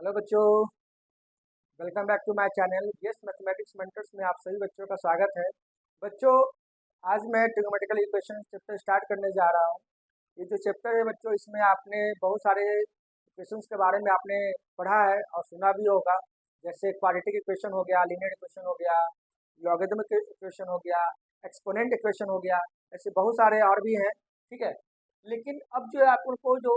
Hello बच्चों, welcome back to my channel yes mathematics mentors में आप सभी बच्चों का स्वागत है। बच्चों, आज मैं ट्रिग्नोमेट्रिकल इक्वेशन चैप्टर स्टार्ट करने जा रहा हूँ। ये जो चैप्टर है बच्चों, इसमें आपने बहुत सारे इक्वेशंस के बारे में आपने पढ़ा है और सुना भी होगा। जैसे क्वाड्रेटिक इक्वेशन हो गया, लीनियर इक्वेशन हो गया, लॉगरिथमिक इक्वेशन हो गया, एक्सपोनेंट इक्वेशन हो गया, ऐसे बहुत सारे और भी हैं। ठीक है, लेकिन अब जो है आपको जो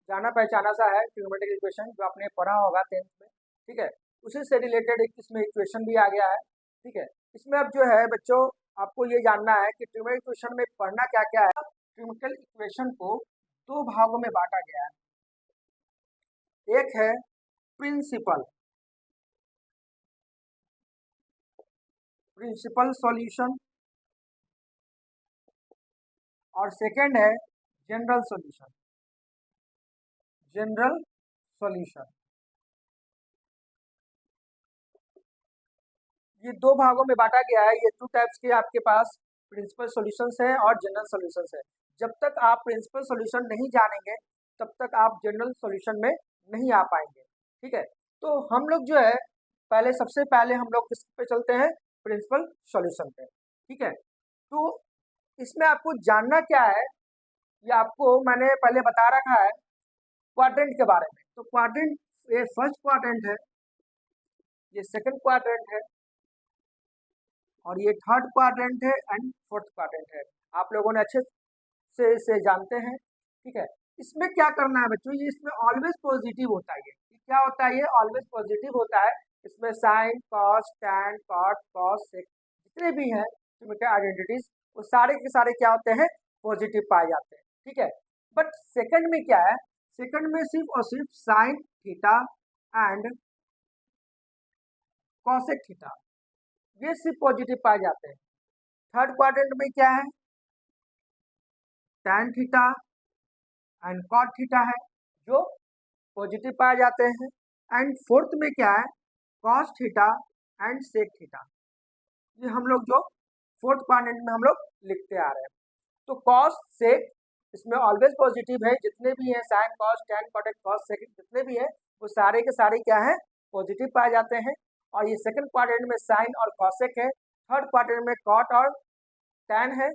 जाना पहचाना सा है ट्रिग्नोमेट्रिक इक्वेशन जो आपने पढ़ा होगा 10th में। ठीक है, उसी से रिलेटेड एक इसमें इक्वेशन भी आ गया है। ठीक है, इसमें अब जो है बच्चों, आपको ये जानना है कि ट्रिग्नोमेट्रिक इक्वेशन में पढ़ना क्या क्या है। ट्रिग्नोमेट्रिकल इक्वेशन को दो भागों में बांटा गया है। एक है प्रिंसिपल प्रिंसिपल सॉल्यूशन और सेकंड है जनरल सॉल्यूशन। जनरल सॉल्यूशन, ये दो भागों में बांटा गया है। ये टू टाइप्स के आपके पास प्रिंसिपल सॉल्यूशंस हैं और जनरल सॉल्यूशंस हैं। जब तक आप प्रिंसिपल सॉल्यूशन नहीं जानेंगे तब तक आप जनरल सॉल्यूशन में नहीं आ पाएंगे। ठीक है, तो हम लोग जो है सबसे पहले हम लोग किस पे चलते हैं, प्रिंसिपल सॉल्यूशन पे। ठीक है, तो इसमें आपको जानना क्या है, ये आपको मैंने पहले बता रखा है क्वाड्रेंट के बारे में। तो क्वाड्रेंट, ये फर्स्ट क्वाड्रेंट है, ये सेकंड क्वाड्रेंट है और ये थर्ड क्वाड्रेंट है एंड फोर्थ क्वाड्रेंट है। आप लोगों ने अच्छे से इसे जानते हैं। ठीक है, इसमें क्या करना है बच्चों, ये इसमें ऑलवेज पॉजिटिव होता है। ये क्या होता है, ये ऑलवेज पॉजिटिव होता है। इसमें sine, cos, tan, cot, cos, sec जितने भी हैं ज्योमेट्रिक आइडेंटिटीज वो सारे के सारे क्या होते हैं, पॉजिटिव पाए जाते हैं। ठीक है, बट सेकंड में क्या है, सेकंड में सिर्फ और सिर्फ sine theta and cosec theta ये सिर्फ पॉजिटिव पाए जाते हैं। थर्ड क्वाड्रेंट में क्या है, tan theta and cot theta है जो पॉजिटिव पाए जाते हैं। एंड फोर्थ में क्या है, cos theta and sec theta, ये हम लोग जो फोर्थ क्वाड्रेंट में हम लोग लिखते आ रहे हैं। तो कॉस सेक इसमें ऑलवेज पॉजिटिव है, जितने भी हैं sine cos tan cot cos sec जितने भी हैं वो सारे के सारे क्या है, पॉजिटिव पाए जाते हैं। और ये सेकंड क्वाड्रेंट में साइन और कॉसेक है, थर्ड क्वाड्रेंट में कॉट और टैन है।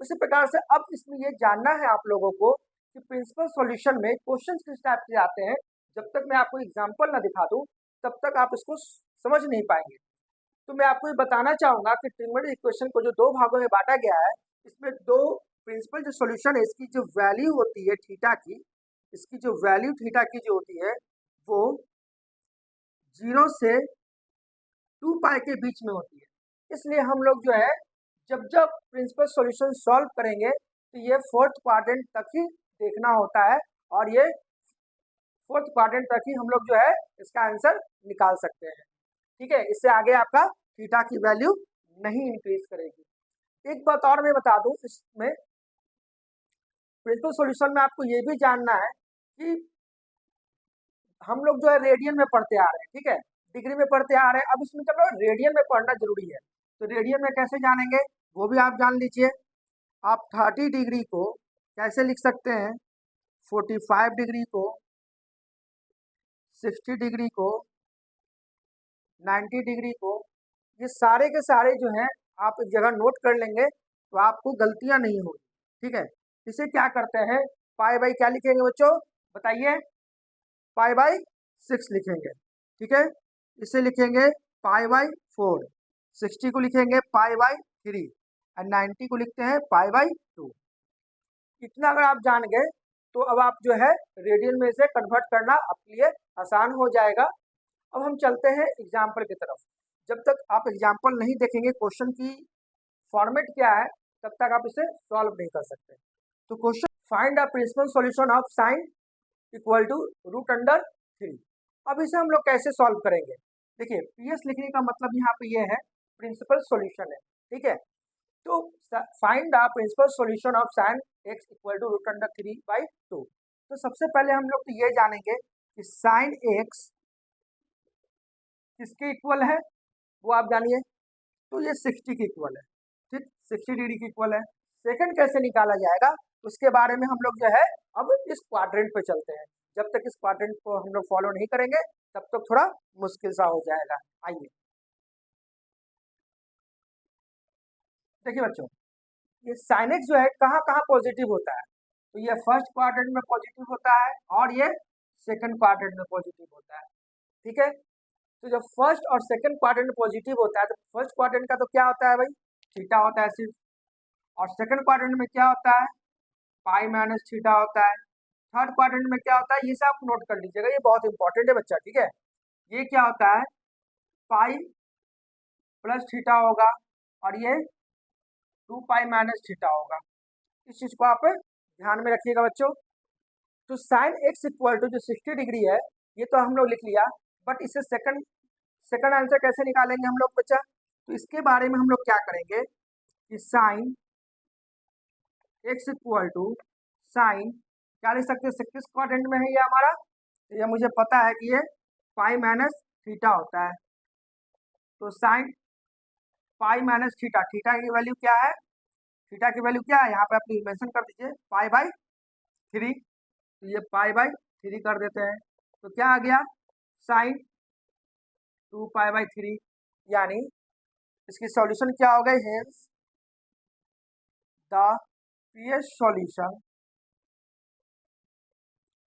उसी प्रकार से अब इसमें ये जानना है आप लोगों को कि प्रिंसिपल सॉल्यूशन में क्वेश्चन किस टाइप के आते हैं। जब तक मैं आपको एग्जांपल ना दिखा दूं तब तक आप इसको समझ नहीं पाएंगे। तो मैं आपको ये बताना चाहूंगा कि ट्रिग्नोमेट्रिक इक्वेशन को जो दो भागों में बांटा गया है, इसमें दो प्रिंसिपल जो सॉल्यूशन है, इसकी जो वैल्यू होती है थीटा की, इसकी जो वैल्यू थीटा की जो होती है वो 0 से 2 पाई के बीच में होती है। इसलिए हम लोग जो है जब जब प्रिंसिपल सॉल्यूशन सॉल्व करेंगे तो ये फोर्थ क्वाड्रेंट तक ही देखना होता है और ये फोर्थ क्वाड्रेंट तक ही हम लोग जो है इसका आंसर निकाल सकते हैं। ठीक है, इससे आगे आपका थीटा की वैल्यू नहीं इंक्रीज करेगी। एक बात और मैं बता दूं, इसमें प्रिंसिपल सॉल्यूशन में आपको ये भी जानना है कि हम लोग जो है रेडियन में पढ़ते आ रहे हैं। ठीक है, डिग्री में पढ़ते आ रहे हैं, अब इसमें चलो रेडियन में पढ़ना जरूरी है। तो रेडियन में कैसे जानेंगे वो भी आप जान लीजिए। आप 30 डिग्री को कैसे लिख सकते हैं, 45 डिग्री को, 60 डिग्री को, 90 डिग्री को, ये सारे के सारे जो हैं आप एक जगह नोट कर लेंगे तो आपको गलतियां नहीं होगी। ठीक है, इसे क्या करते हैं, पाई बाई क्या लिखेंगे बच्चों, बताइए, पाई बाई 6 लिखेंगे। ठीक है, इसे लिखेंगे पाई बाई 4, 60 को लिखेंगे पाई बाई 3 और 90 को लिखते हैं पाई बाई 2। इतना अगर आप जान गए तो अब आप जो है रेडियन में से कन्वर्ट करना आपके लिए आसान हो जाएगा। अब हम चलते हैं एग्जाम्पल की तरफ। जब तक आप एग्जाम्पल नहीं देखेंगे क्वेश्चन की फॉर्मेट क्या है तब तक आप इसे सॉल्व नहीं कर सकते। तो question, find the principal solution of sine equal to √3। अब इसे हम लोग कैसे सॉल्व करेंगे, देखिए पीएस लिखने का मतलब यहाँ पे ये है प्रिंसिपल सॉल्यूशन है। ठीक है, तो find the principal solution of sine x equal to √3/2। तो सबसे पहले हम लोग तो ये जानेंगे कि साइन x किसके इक्वल है, वो आप जानिए। तो ये 60 के इक्वल है। ठीक, 60 डिग्री के इक्वल है। सेकंड कैसे निकाला जाएगा उसके बारे में हम लोग जो है अब इस क्वाड्रेंट पे चलते हैं। जब तक इस क्वाड्रेंट को हम लोग फॉलो नहीं करेंगे तब तक थोड़ा मुश्किल सा हो जाएगा। आइए देखिए बच्चों, ये साइन एक्स जो है कहाँ कहाँ पॉजिटिव होता है, तो ये फर्स्ट क्वाड्रेंट में पॉजिटिव होता है और ये सेकंड क्वाड्रेंट में पॉजिटिव होता है। ठीक है, तो जब फर्स्ट और सेकंड क्वाड्रेंट में पॉजिटिव होता है तो फर्स्ट क्वाड्रेंट का तो क्या होता है भाई, थीटा होता है सिर्फ, और सेकंड क्वाड्रेंट में क्या होता है, पाई माइनस थीटा होता है। थर्ड क्वाड्रेंट में क्या होता है, ये सब आप नोट कर लीजिएगा, ये बहुत इंपॉर्टेंट है बच्चा। ठीक है, ये क्या होता है, पाई प्लस थीटा होगा और ये 2 पाई माइनस थीटा होगा। इस चीज को आप ध्यान में रखिएगा बच्चों। तो साइन एक्स इक्वल टू जो 60 डिग्री है ये तो हम लोग लिख लिया, बट इसे सेकंड आंसर कैसे निकालेंगे हम लोग बच्चा, तो इसके बारे में हम लोग क्या करेंगे कि sine x equal to sine क्या लिख सकते हैं, किस क्वाड्रेंट में है ये हमारा, तो ये मुझे पता है कि ये पाई माइनस थीटा होता है। तो sine pi minus theta, theta की वैल्यू क्या है, थीटा की वैल्यू क्या है यहाँ पे आप मेंशन कर दीजिए, पाई बाई 3, तो ये पाई बाई 3 कर देते हैं, तो क्या आ गया साइन 2 पाई बाई 3, यानी इसकी सॉल्यूशन क्या हो गई, hence the PS solution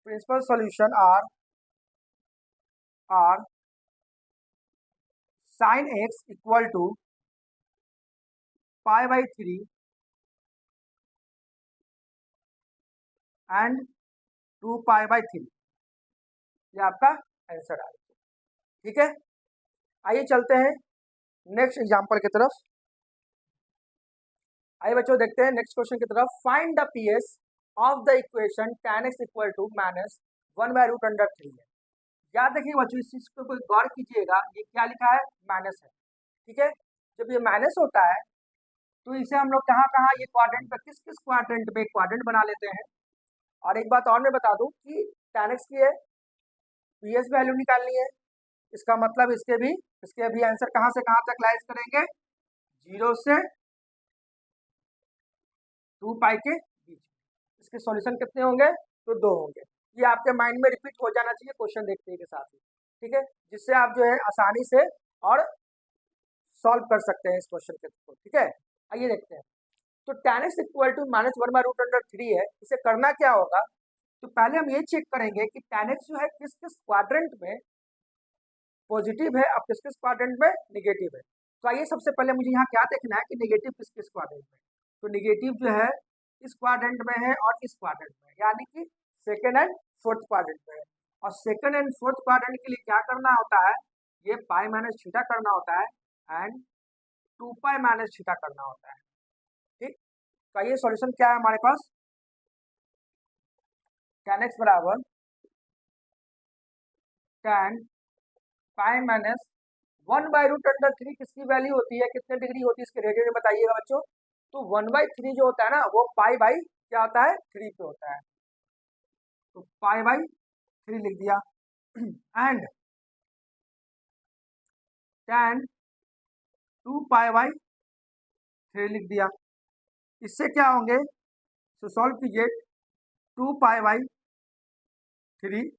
principal solution are sine x equal to pi by 3 and 2 pi by 3, ये आपका आंसर आ गया। ठीक है, आइए चलते हैं नेक्स्ट एग्जांपल की तरफ। आइए बच्चों देखते हैं नेक्स्ट क्वेश्चन की तरफ। Find the PS of the equation tan x equal to minus 1/√3 है। याद रखिए बच्चों, इस चीज को कोई गौर कीजिएगा, ये क्या लिखा है, माइनस है। ठीक है, जब ये माइनस होता है तो इसे हम लोग कहाँ कहाँ ये क्वाड्रेंट पे किस किस क्वाड्रेंट में क्वाड्रेंट बना लेते हैं। और एक बात और मैं बता दूं कि tan x की है पीएस वैल्यू निकालनी है, इसका मतलब इसके भी आंसर कहाँ से कहाँ तक लाइज करेंगे, 0 से 2 पाई के बीच। इसके सॉल्यूशन कितने होंगे, तो 2 होंगे। ये आपके माइंड में रिपीट हो जाना चाहिए क्वेश्चन देखने के साथ ही। ठीक है, जिससे आप जो है आसानी से और सॉल्व कर सकते हैं इस क्वेश्चन के थ्रू। ठीक है, आइए देखते हैं। तो tan x equal to minus 1/√3 है, इसे करना क्या होगा, तो पहले हम ये चेक करेंगे कि tan x जो है किस किस क्वाड्रेंट में पॉजिटिव है और किस किस क्वाड्रेंट में निगेटिव है। तो आइए सबसे पहले मुझे यहाँ क्या देखना है कि निगेटिव किस किस क्वाड्रेंट में, तो निगेटिव जो है इस क्वाड्रेंट में है और इस क्वाड्रेंट में, यानी कि सेकेंड एंड फोर्थ क्वाड्रेंट में है। और सेकेंड एंड फोर्थ क्वाड्रेंट के लिए क्या करना होता है, ये पाई माइनस थीटा करना होता है एंड 2 पाई माइनस थीटा करना होता है। ठीक, तो ये सॉल्यूशन क्या है हमारे पास, tan x बराबर tan पाई माइनस 1/√3 किसकी वैल्यू होती है, कितने डिग्री होती है इसके रेडियन में बताइएगा बच्चों। तो 1/3 जो होता है ना वो पाई बाई क्या होता है 3 पे होता है, तो पाई बाई 3 लिख दिया एंड tan 2 पाई बाई 3 लिख दिया। इससे क्या होंगे, तो सॉल्व कीजिए 2 पाई बाई 3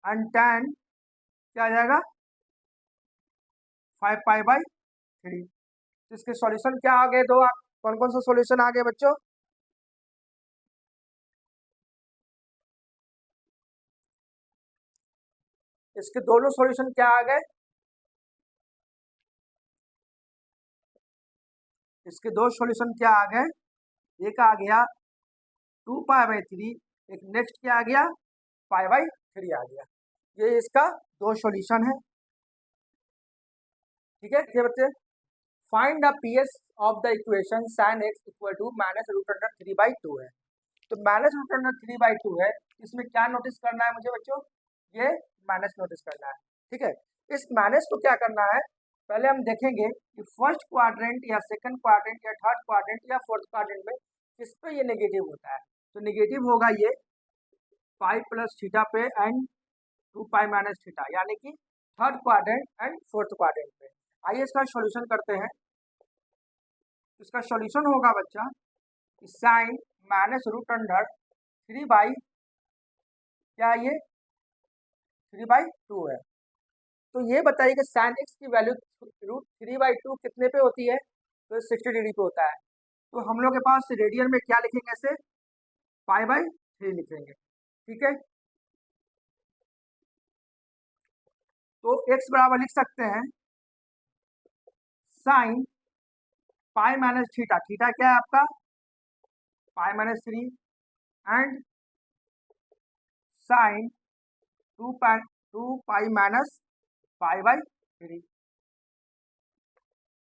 एंड tan क्या आ जाएगा 5 पाई बाई 3। तो इसके सॉल्यूशन क्या आ गए, दो कौन कौन सा सॉल्यूशन आ गए बच्चों, इसके दोनों सॉल्यूशन क्या आ गए, इसके दो सॉल्यूशन क्या आ गए, एक आ गया 2 पाई बाई 3, एक नेक्स्ट क्या आ गया पाई बाई 3 आ गया। ये इसका दो सॉल्यूशन है। ठीक है, ये बच्चे find the PS of the equation sin x equal to -√3/2 है। तो -√3/2 है, इसमें क्या नोटिस करना है मुझे बच्चों, ये माइनस नोटिस करना है। ठीक है, इस माइनस को क्या करना है, पहले हम देखेंगे कि फर्स्ट क्वाड्रेंट या सेकंड क्वाड्रेंट या थर्ड क्वाड्रेंट या फोर्थ क्वाड्रेंट में किस पे ये नेगेटिव होता है। तो नेगेटिव होगा ये पाई प्लस थीटा पे एंड 2 पाई माइनस थीटा, यानी कि third quadrant and fourth quadrant पे। आइए इसका सॉल्यूशन करते हैं। इसका सॉल्यूशन होगा बच्चा साइन -√3/2 क्या है ये 3/2 है। तो ये बताइए कि साइन एक्स की वैल्यू √3/2 कितने पे होती है, तो 60 डिग्री पे होता है। तो हम लोग के पास रेडियन में क्या लिखेंगे, ऐसे π/3 लिखेंगे, ठीक है। तो x बराबर लिख सकते हैं साइन π-θ, थीटा क्या है आपका π-3 एंड साइन 2π-π/3।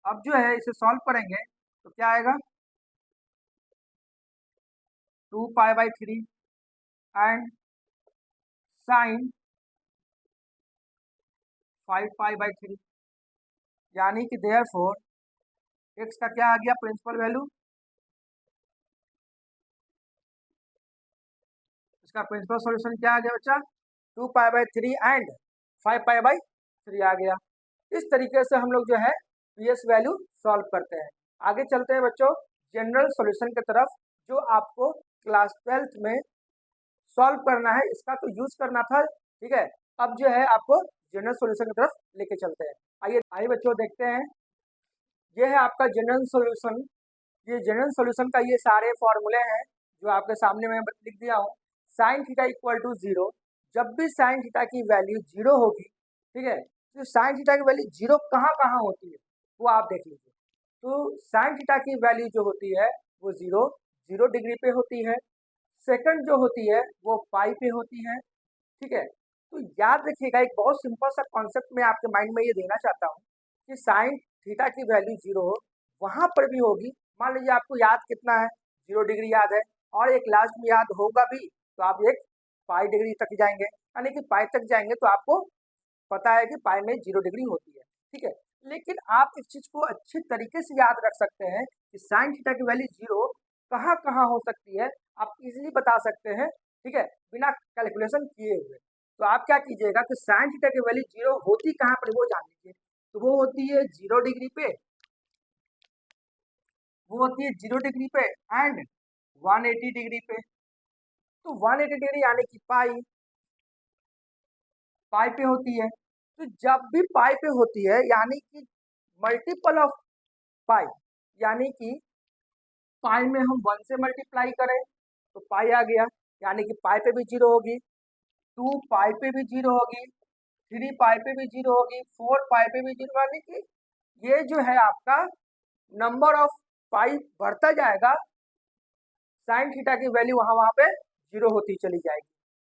अब जो है इसे सॉल्व करेंगे तो क्या आएगा 2π/3 एंड साइन 5π/3, यानी कि देयरफॉर x का क्या आ गया प्रिंसिपल वैल्यू, इसका प्रिंसिपल सॉल्यूशन क्या आ गया बच्चा 2π/3 एंड 5π/3 आ गया। इस तरीके से हम लोग जो है पीएस वैल्यू सॉल्व करते हैं। आगे चलते हैं बच्चों जनरल सॉल्यूशन की तरफ, जो आपको क्लास 12th में सॉल्व करना है, इसका तो यूज करना था, ठीक है। अब जो है आपको जनरल सॉल्यूशन की तरफ लेके चलते हैं। आइए आइए बच्चों देखते हैं, ये है आपका जनरल सॉल्यूशन। ये जनरल सॉल्यूशन का ये सारे फॉर्मूले हैं जो आपके सामने मैं लिख दिया हूँ। साइन थीटा इक्वल टू 0, जब भी साइन थीटा की वैल्यू 0 होगी, ठीक है, तो साइन थीटा की वैल्यू 0 कहाँ कहाँ होती है वो आप देख लीजिए। तो साइन थीटा की वैल्यू जो होती है वो 0 डिग्री पे होती है, सेकंड जो होती है वो पाई पे होती है, ठीक है। तो याद रखिएगा, एक बहुत सिंपल सा कॉन्सेप्ट मैं आपके माइंड में ये देना चाहता हूँ कि साइन थीटा की वैल्यू 0 वहाँ पर भी होगी। मान लीजिए आपको याद कितना है 0 डिग्री याद है, और एक लास्ट में याद होगा भी, तो आप एक पाई डिग्री तक जाएंगे, यानी कि पाई तक जाएंगे तो आपको पता है कि पाई में 0 डिग्री होती है, ठीक है। लेकिन आप इस चीज को अच्छी तरीके से याद रख सकते हैं कि साइन थीटा की वैल्यू 0 कहाँ कहाँ हो सकती है, आप इजीली बता सकते हैं, ठीक है, बिना कैलकुलेशन किए हुए। तो आप क्या कीजिएगा कि साइन थीटा की वैल्यू 0 होती कहाँ पर वो जान लीजिए। तो वो होती है 0 डिग्री पे, वो होती है 0 डिग्री पे एंड 180 डिग्री पे। तो 180 डिग्री यानी कि पाई पाई पे होती है। तो जब भी पाई पे होती है यानी कि मल्टीपल ऑफ पाई, यानी कि पाई में हम 1 से मल्टीप्लाई करें तो पाई आ गया, यानी कि पाई पे भी 0 होगी, 2 पाई पे भी 0 होगी, 3 पाई पे भी 0 होगी, 4 पाई पे भी 0, यानी कि ये जो है आपका नंबर ऑफ पाई बढ़ता जाएगा, साइन थीटा की वैल्यू वहाँ वहाँ पे 0 होती चली जाएगी,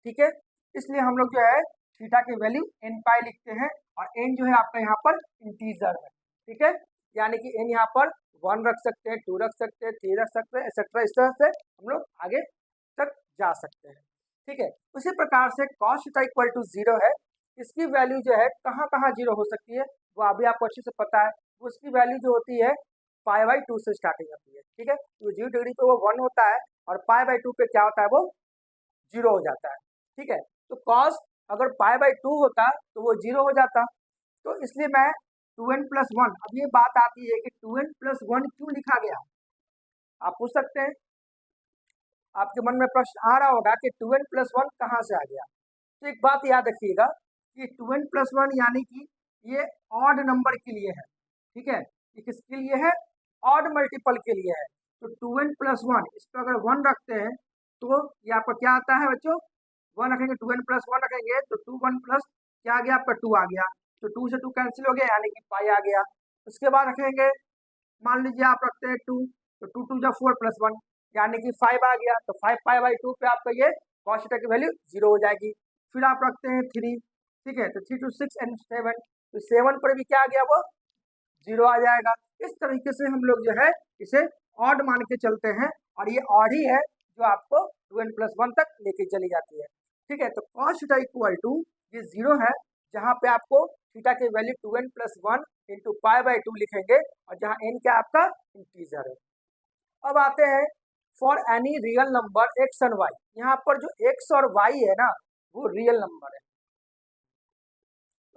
ठीक है। इसलिए हम लोग जो है थीटा की वैल्यू n पाई लिखते हैं, और n जो है आपका यहाँ पर इंटीजर है, ठीक है, यानी कि n यहाँ पर 1 रख सकते हैं, 2 रख सकते हैं, 3 रख सकते हैं, एक्सेट्रा। इस तरह से हम लोग आगे तक जा सकते हैं, ठीक है। उसी प्रकार से cos थीटा इक्वल टू 0 है, इसकी वैल्यू जो है कहाँ कहाँ 0 हो सकती है वो अभी आपको अच्छे से पता है। उसकी वैल्यू जो होती है π/2 से स्टार्टिंग होती है, ठीक है। तो 0 डिग्री पे वो 1 होता है, और π/2 पे क्या होता है वो 0 हो जाता है, ठीक है। तो cos अगर π/2 होता तो वो 0 हो जाता। तो इसलिए मैं 2n+1, अब ये बात आती है कि 2n+1 क्यों लिखा गया, आप पूछ सकते हैं, आपके मन में प्रश्न आ रहा होगा कि 2n+1 कहाँ से आ गया। तो एक बात याद रखिएगा कि 2n+1 यानी कि ये ऑड नंबर के लिए है, ठीक है, ये किसके लिए है, ऑड मल्टीपल के लिए है। तो 2n+1 इस पर अगर 1 रखते हैं तो ये आपका क्या आता है बच्चों, 1 रखेंगे, 2n+1 रखेंगे तो 2 1 प्लस क्या आ गया आपका 2 आ गया, तो 2 से 2 कैंसिल हो गया, यानी कि पाई आ गया। उसके बाद रखेंगे, मान लीजिए आप रखते हैं 2, तो 2 2 जा 4 + 1 यानी कि 5 आ गया, तो 5 π/2 पे आपका ये cos थीटा की वैल्यू 0 हो जाएगी। फिर आप रखते हैं 3, ठीक है, तो 3 2 6 एंड 7, तो 7 पर भी क्या आ गया वो 0 आ जाएगा। इस तरीके से हम लोग जो है इसे ऑड मान के चलते हैं, और ये ऑड ही है जो आपको 2n+1 तक लेके चली जाती है, ठीक है। तो cos थीटा इक्वल टू ये 0 है, जहाँ पे आपको थीटा की वैल्यू 2n+1 इंटू π/2 लिखेंगे, और जहाँ n क्या आपका इंटीजर है। अब आते हैं for any real number x and y, यहाँ पर जो x और y है ना वो रियल नंबर है।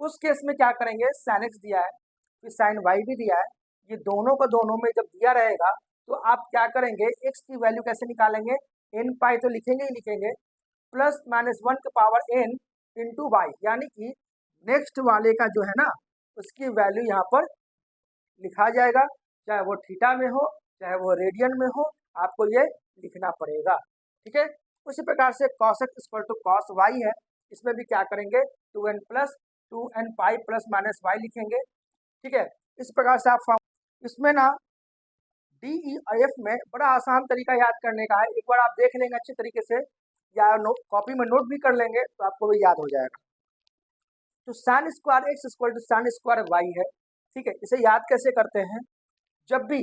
उस केस में क्या करेंगे, sin x दिया है, फिर sin y भी दिया है, ये दोनों का दोनों में जब दिया रहेगा तो आप क्या करेंगे, x की वैल्यू कैसे निकालेंगे, n पाई तो लिखेंगे ही लिखेंगे, प्लस माइनस 1 के पावर n इंटू वाई, यानी कि नेक्स्ट वाले का जो है ना उसकी वैल्यू यहाँ पर लिखा जाएगा, चाहे वो थीटा में हो चाहे वो रेडियन में हो, आपको ये लिखना पड़ेगा। ठीक है, उसी प्रकार से cos x equal to cos y है, इसमें भी क्या करेंगे 2n plus 2n pi plus minus y लिखेंगे। ठीक है, इस प्रकार से आप इसमें ना DEF में बड़ा आसान तरीका याद करने का है, एक बार आप देख लेंगे अच्छे तरीके से या कॉपी में नोट भी कर लेंगे तो आपको भी याद हो जाएगा। तो sine square x equal to sine square y है। ठीक है, इसे याद कैसे करते हैं, जब भी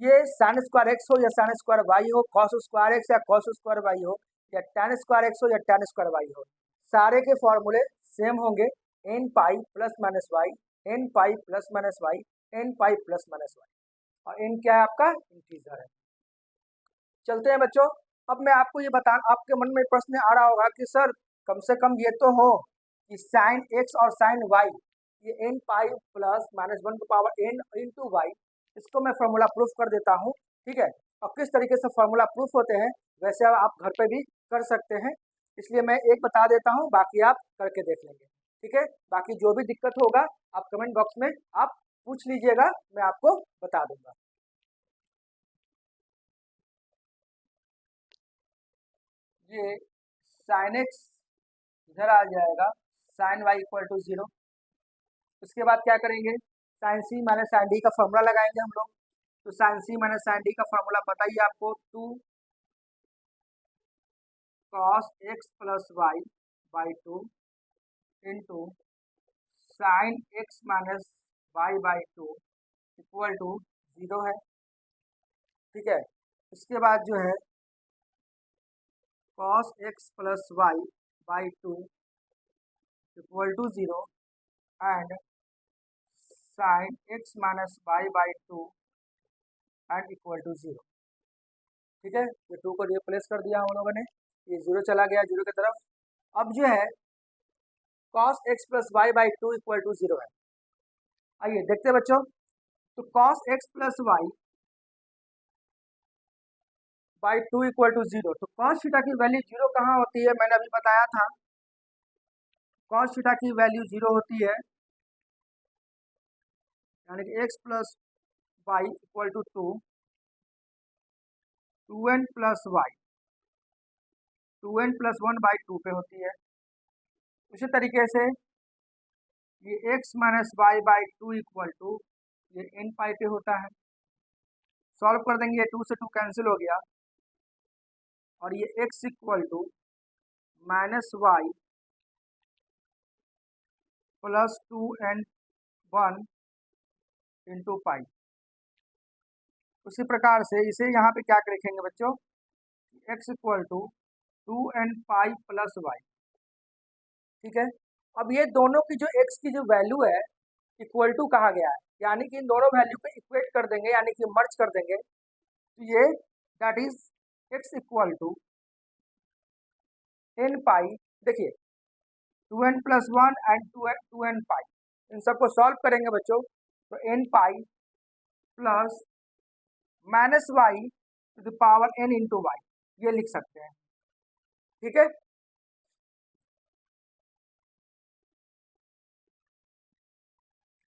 ये साइन स्क्वायर एक्स हो या साइन स्क्वायर वाई हो, कॉस स्क्वायर एक्स या कॉस स्क्वायर वाई हो, या टैन स्क्वायर एक्स हो या टैन स्क्वायर वाई हो, सारे के फॉर्मूले सेम होंगे, n pi plus minus y, n pi plus minus y, n pi plus minus y, और एन क्या है आपका इंटीजर है। चलते हैं बच्चों, अब मैं आपको ये बता, आपके मन में प्रश्न आ रहा होगा कि सर कम से कम ये तो हो कि साइन एक्स और साइन वाई ये एन पाई प्लस माइनस 1 की पावर एन इंटू वाई, इसको मैं फॉर्मूला प्रूफ कर देता हूँ। ठीक है, और किस तरीके से फॉर्मूला प्रूफ होते हैं वैसे आप घर पे भी कर सकते हैं, इसलिए मैं एक बता देता हूँ, बाकी आप करके देख लेंगे। ठीक है, बाकी जो भी दिक्कत होगा आप कमेंट बॉक्स में आप पूछ लीजिएगा, मैं आपको बता दूंगा। ये साइन एक्स इधर आ जाएगा, साइन वाई इक्वल टू 0। उसके बाद क्या करेंगे, sine C minus sine D का फॉर्मूला लगाएंगे हम लोग। तो sine C minus sine D का फॉर्मूला पता ही आपको, 2 cos X plus Y by 2 into sine X minus Y by 2 equal to 0 है। ठीक है, इसके बाद जो है cos X plus Y by 2 equal to 0 and sine X minus Y by 2 and equal to 0। ठीक है, ये 2 को रिप्लेस कर दिया हम लोगों ने, ये 0 चला गया 0 की तरफ। अब जो है cos x plus Y by 2 equal to 0 है। आइए देखते हैं बच्चों, तो cos x plus Y by 2 equal to 0, तो cos थीटा की वैल्यू 0 कहाँ होती है, मैंने अभी बताया था, cos थीटा की वैल्यू 0 होती है, यानी कि x plus Y equal to 2n plus Y, 2n plus 1 by 2 पे होती है। उसी तरीके से ये x minus Y by 2 equal to ये n पाई पे होता है। सॉल्व कर देंगे, 2 से 2 कैंसिल हो गया, और ये x equal to minus Y plus 2n1 into pi. उसी प्रकार से इसे यहाँ पे क्या लिखेंगे बच्चों, x equal to 2n pi plus Y. ठीक है, अब ये दोनों की जो x की जो वैल्यू है इक्वल टू कहा गया है, यानी कि इन दोनों वैल्यू को इक्वेट कर देंगे, यानी कि मर्ज कर देंगे, तो ये that is x equal to n pi, देखिए 2n प्लस 1 एंड 2n पाई, इन सबको सॉल्व करेंगे बच्चों, तो n pi plus minus Y to the power n into Y, ये लिख सकते हैं। ठीक है,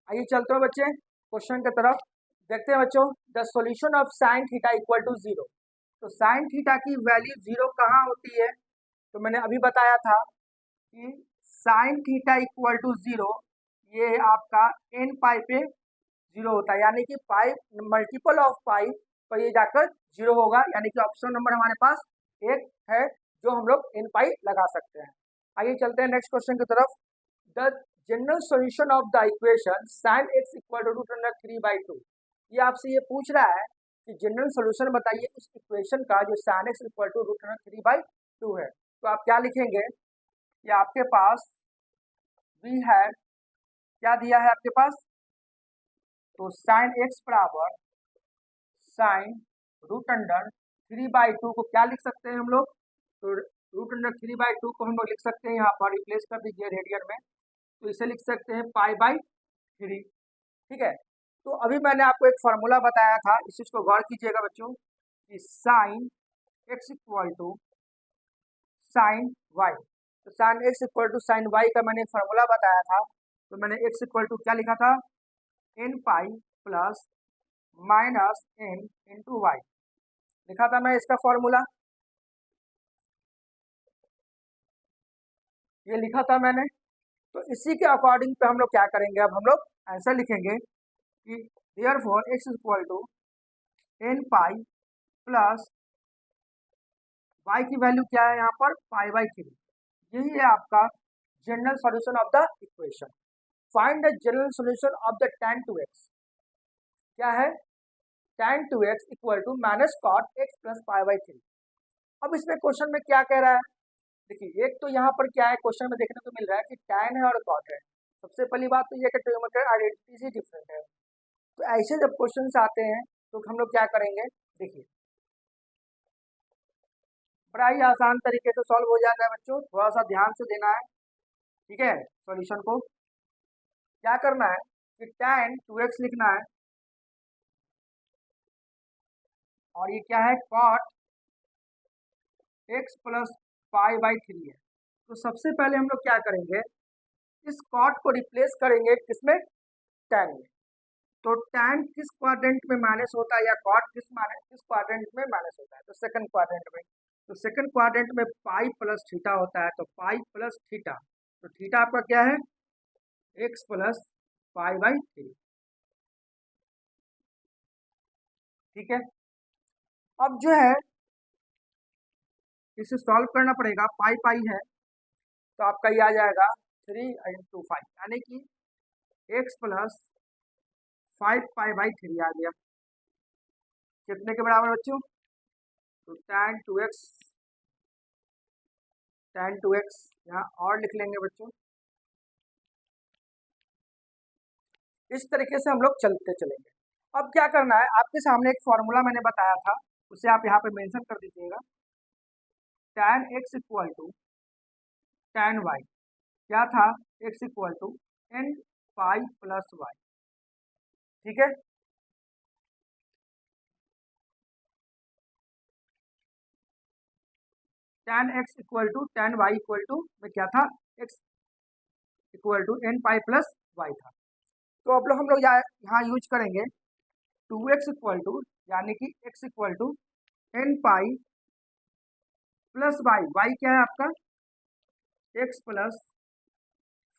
आइए चलते हैं बच्चे क्वेश्चन की तरफ, देखते हैं बच्चों, the solution of sine theta equal to 0। तो साइन थीटा की वैल्यू 0 कहाँ होती है, तो मैंने अभी बताया था कि साइन थीटा इक्वल टू 0 ये आपका n पाई पे 0 होता है, यानी कि पाई मल्टीपल ऑफ पाई पर ये जाकर 0 होगा, यानी कि ऑप्शन नंबर हमारे पास एक है जो हम लोग n पाई लगा सकते हैं। आइए चलते हैं नेक्स्ट क्वेश्चन की तरफ, the general solution of the equation sine x equal to root under 3 by 2। ये आपसे ये पूछ रहा है कि जनरल सॉल्यूशन बताइए इस इक्वेशन का जो sine x equal to root under 3 by 2 है। तो आप क्या लिखेंगे, कि आपके पास वी है, क्या दिया है आपके पास, तो साइन एक्स बराबर साइन रूट अंडर 3 बाई 2 को क्या लिख सकते हैं हम लोग, तो रूट अंडर 3 बाई 2 को हम लोग लिख सकते हैं, यहाँ पर रिप्लेस कर दीजिए रेडियन में, तो इसे लिख सकते हैं पाई बाई 3। ठीक है, तो अभी मैंने आपको एक फार्मूला बताया था, इस चीज को गौर कीजिएगा बच्चों, कि sine x equal to sine y. तो sine x equal to sine y का मैंने फॉर्मूला बताया था, तो मैंने एक्स इक्वल टू क्या लिखा था, N pi plus minus N into Y लिखा था मैं, इसका फॉर्मूला ये लिखा था मैंने। तो इसी के अकॉर्डिंग पे हम लोग क्या करेंगे, अब हम लोग आंसर लिखेंगे कि therefore X equal to N pi plus Y की वैल्यू क्या है यहाँ पर, पाई बाई 3। यही है आपका general solution of the equation. Find the general solution of the tan 2x। क्या है, tan 2x equal to minus cot X plus pi by 3। अब इसमें क्वेश्चन में क्या कह रहा है, देखिए एक तो यहाँ पर क्या है क्वेश्चन में देखने को मिल रहा है कि tan है और cot है। सबसे पहली बात तो ये कि ट्रिग्नोमेट्रिक आइडेंटिटी ही डिफरेंट है। तो ऐसे जब क्वेश्चन आते हैं तो हम लोग क्या करेंगे, देखिए बड़ा ही आसान तरीके से सॉल्व हो जाता है बच्चों, थोड़ा सा ध्यान से देना है, ठीक है। सॉल्यूशन को क्या करना है कि tan 2x लिखना है और ये क्या है, cot x plus pi by 3 है। तो सबसे पहले हम लोग क्या करेंगे, इस cot को रिप्लेस करेंगे किसमें, tan में। तो tan किस क्वाड्रेंट में माइनस होता है या cot किस क्वाड्रेंट में माइनस होता है, तो सेकंड क्वाड्रेंट में। तो सेकंड क्वाड्रेंट में पाई प्लस थीटा होता है, तो पाई प्लस थीटा, तो थीटा आपका क्या है, एक्स प्लस पाई बाई 3, ठीक है। अब जो है इसे सॉल्व करना पड़ेगा, पाई पाई है तो आपका ये आ जाएगा 3 इंटू 5, यानी कि एक्स प्लस 5 पाई बाई 3 आ गया। कितने के बराबर बच्चों, तो tan 2x, tan 2x यहाँ और लिख लेंगे बच्चों। इस तरीके से हम लोग चलते चलेंगे। अब क्या करना है, आपके सामने एक फॉर्मूला मैंने बताया था, उसे आप यहाँ पे मेंशन कर दीजिएगा। tan x equal to tan y क्या था, x equal to n pi plus y, ठीक है। tan x equal to tan y equal to में क्या था, x equal to n pi plus y था। तो अब लोग हम लोग यहाँ यूज करेंगे 2x इक्वल टू, यानी कि x equal to n pi plus y क्या है आपका, x प्लस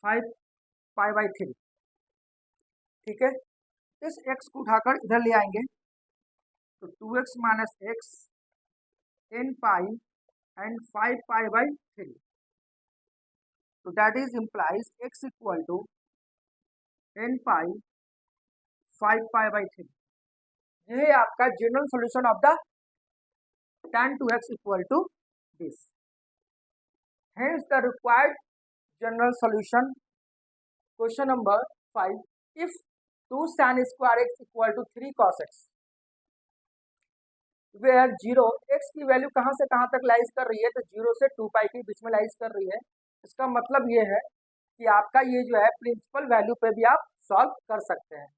5 पाई बाई 3, ठीक है। इस x को उठाकर इधर ले आएंगे, तो 2x minus X n pi and 5 pi by 3, तो that is implies x equal to n pi 5 pi by 3। ये है आपका general solution of the tan 2x equal to this. Hence the required general solution, question number 5, if 2 sin square x equal to 3 cos x, where 0 x की value कहाँ से कहाँ तक lies कर रही है, तो 0 से 2 पाई के बीच में लाइज कर रही है। इसका मतलब ये है कि आपका ये जो है प्रिंसिपल वैल्यू पे भी आप सॉल्व कर सकते हैं।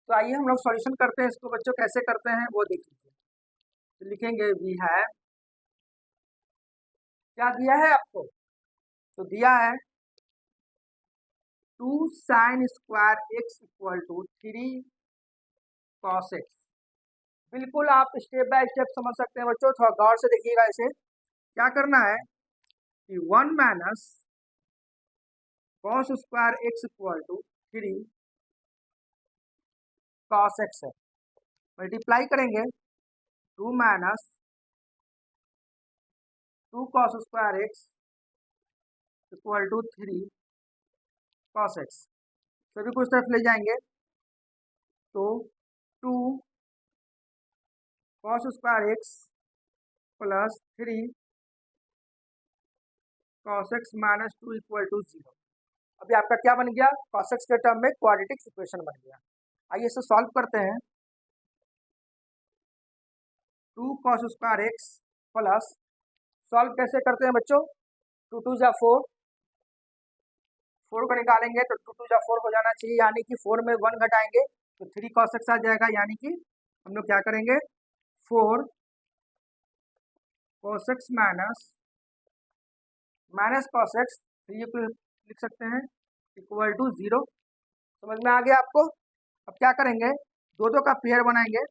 तो आइए हम लोग सॉल्यूशन करते हैं इसको बच्चों, कैसे करते हैं वो देख लीजिए। तो लिखेंगे वी हैव, क्या दिया है आपको, तो दिया है 2 sin square x equal to 3 cos x। बिल्कुल आप स्टेप बाय स्टेप समझ सकते हैं बच्चों, थोड़ा गौर से देखिएगा। इसे क्या करना है कि 1 minus cos square x equal to 3 cos x है, मल्टीप्लाई करेंगे 2 minus 2 cos square x equal to 3 cos x। सभी कुछ तरफ ले जाएंगे तो 2 cos square x plus 3 cos x minus 2 equal to 0। अभी आपका क्या बन गया, cos x के टर्म में क्वाड्रेटिक इक्वेशन बन गया। आइए इसे सॉल्व करते हैं। 2 cos square x plus, solve कैसे करते हैं बच्चों, 2 2 जा 4, 4 को निकालेंगे तो 2 2 जा 4 हो जाना चाहिए, यानी कि 4 में 1 घटाएंगे तो 3 cos x आ जाएगा, यानी कि हम लोग क्या करेंगे 4 cos x minus minus cos x, ये लिख सकते हैं इक्वल टू 0। समझ में आ गया आपको? अब क्या करेंगे, दो दो का पेयर बनाएंगे,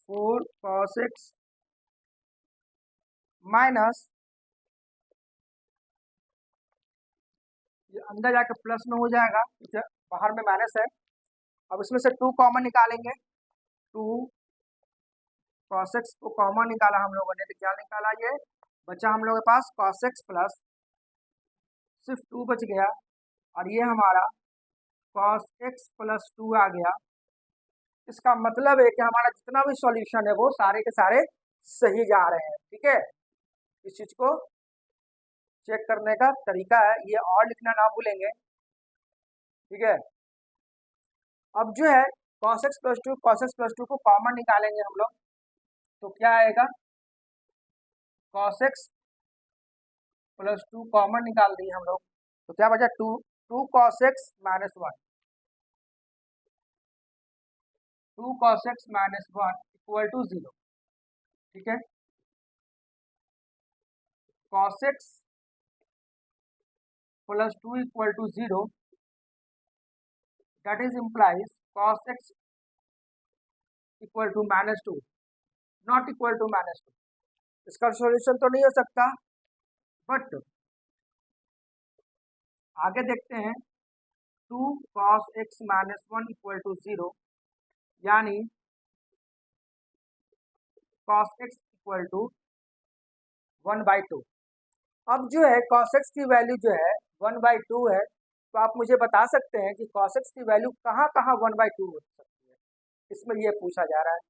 4 cos x माइनस, ये अंदर जाके प्लस में हो जाएगा क्योंकि बाहर में माइनस है। अब इसमें से 2 कॉमन निकालेंगे, 2 cos x को कॉमन निकाला हम लोगों ने, तो क्या निकाला, ये बचा हम लोगों के पास cos x प्लस, सिर्फ 2 बच गया, और ये हमारा cos x प्लस 2 आ गया। इसका मतलब है कि हमारा जितना भी सॉल्यूशन है वो सारे के सारे सही जा रहे हैं। ठीक है, इस चीज को चेक करने का तरीका है, ये और लिखना ना भूलेंगे। ठीक है, अब जो है cos x plus 2, cos x plus 2 को कॉमन निकालेंगे हम लोग, तो क्या आएगा, cos x प्लस 2 कॉमन निकाल दिए हम लोग, तो क्या बचा, 2 cos x minus 1, 2 cos x minus 1 equal to 0। ठीक है, cos x plus 2 equal to 0, that is implies cos x equal to minus 2, not equal to minus 2। इसका सॉल्यूशन तो नहीं हो सकता, बट आगे देखते हैं, 2 cos x minus 1 equal to 0, यानी cos x इक्वल टू 1/2। अब जो है cos x की वैल्यू जो है 1/2 है, तो आप मुझे बता सकते हैं कि cos x की वैल्यू कहाँ कहाँ 1/2 हो सकती है, इसमें ये पूछा जा रहा है।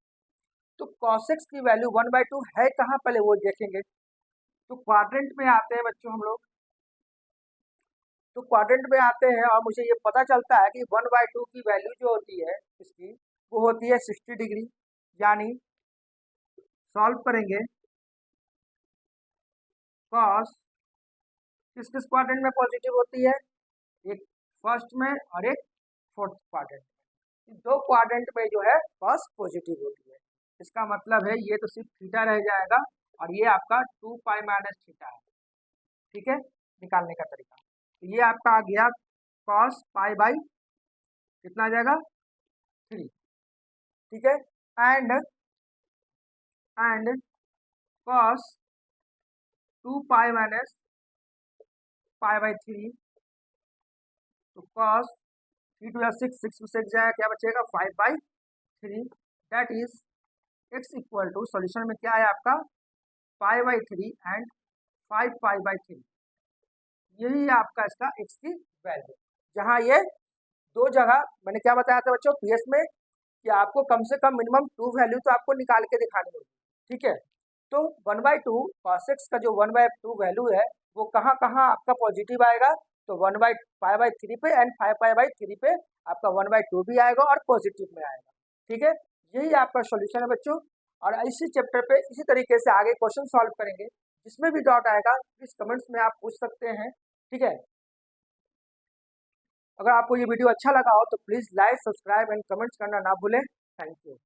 तो cos x की वैल्यू 1/2 है कहाँ, पहले वो देखेंगे। तो क्वाड्रेंट में आते हैं बच्चों हम लोग, तो क्वाड्रेंट में आते हैं और मुझे ये पता चलता है कि 1/2 की वैल्यू जो होती है इसकी, वो होती है 60 डिग्री। यानी सॉल्व करेंगे, cos किस किस क्वाड्रेंट में पॉजिटिव होती है, एक फर्स्ट में और एक फोर्थ क्वाड्रेंट में, दो क्वाड्रेंट में जो है cos पॉजिटिव होती है। इसका मतलब है ये तो सिर्फ थीटा रह जाएगा, और ये आपका 2 पाई माइनस थीटा है। ठीक है, निकालने का तरीका, तो ये आपका आ गया cos पाई बाई कितना आ जाएगा, 3। ठीक है, and cos 2 pi minus pi by 3, तो cos 3 2 6, 6 से जाएगा, क्या बचेगा 5/3, that is x equal to, solution में क्या है आपका पाई/3 एंड 5 पाई/3, यही आपका इसका x की वैल्यू। जहाँ ये दो जगह मैंने क्या बताया था बच्चों पीएस में, कि आपको कम से कम मिनिमम 2 वैल्यू तो आपको निकाल के दिखानी होगी। ठीक है, तो 1/2 cos x का जो 1/2 वैल्यू है वो कहाँ कहाँ आपका पॉजिटिव आएगा, तो 1/5/3 पे एंड 5 पे आपका 1/2 भी आएगा और पॉजिटिव में आएगा। ठीक है, यही आपका सॉल्यूशन है बच्चों, और इसी चैप्टर पे इसी तरीके से आगे क्वेश्चन सॉल्व करेंगे। जिसमें भी डाउट आएगा प्लीज कमेंट्स में आप पूछ सकते हैं। ठीक है, अगर आपको ये वीडियो अच्छा लगा हो तो please like, subscribe and comments करना ना भूलें। Thank you.